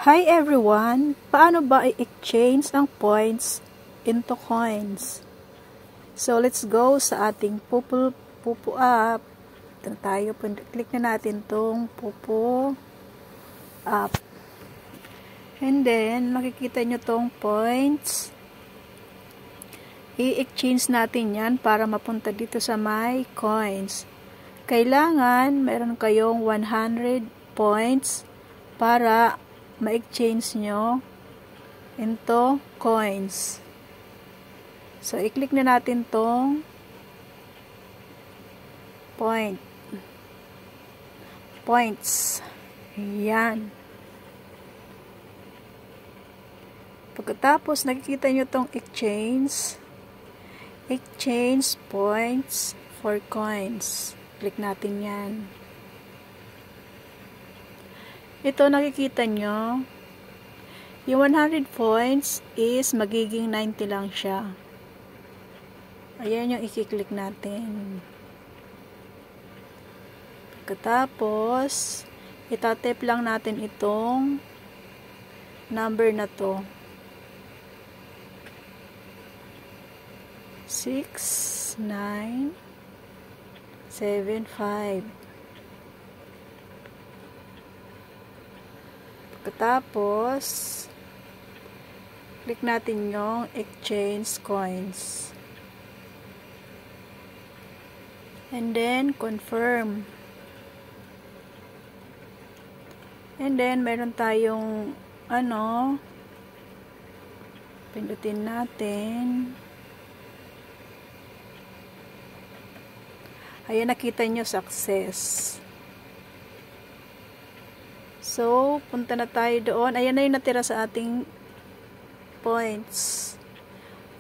Hi everyone! Paano ba i-exchange ang points into coins? So let's go sa ating Pupu app. Ito tayo, click na natin tong Pupu app. And then makikita nyo tong points. I-exchange natin yan para mapunta dito sa my coins. Kailangan meron kayong 100 points para ma-exchange nyo into coins. So, i-click na natin tong points. Yan. Pagkatapos, nakikita nyo tong exchange points for coins. Click natin yan. Ito nakikita nyo, yung 100 points is magiging 90 lang siya. Ayan yung i-click natin. Pagkatapos, itatap lang natin itong number na to. 6, 9, 7, 5. Pagkatapos, click natin yung exchange coins. And then, confirm. And then, meron tayong, pindutin natin. Ayan, nakita nyo, success. So, punta na tayo doon. Ayan na yung natira sa ating points.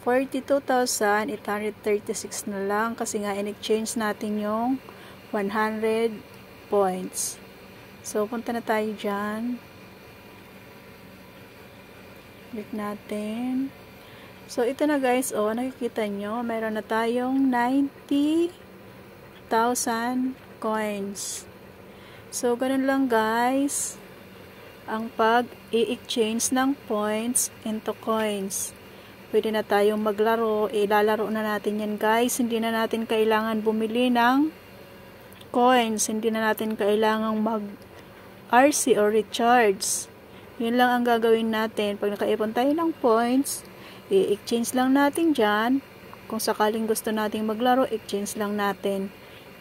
42,836 na lang kasi nga in-exchange natin yung 100 points. So, punta na tayo dyan. Click natin. So, ito na guys. Nakikita nyo. Meron na tayong 90,000 coins. So, ganun lang guys ang pag-i-exchange ng points into coins. Pwede na tayong maglaro. Ilalaro na natin yan guys. Hindi na natin kailangan bumili ng coins. Hindi na natin kailangan mag-RC or recharge. Yun lang ang gagawin natin. Pag nakaipon tayo ng points, i-exchange lang natin dyan. Kung sakaling gusto nating maglaro, exchange lang natin.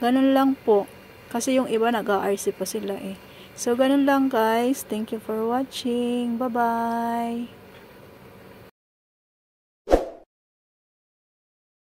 Ganun lang po. Kasi yung iba nag-RC pa sila eh. So, ganun lang guys. Thank you for watching. Bye-bye.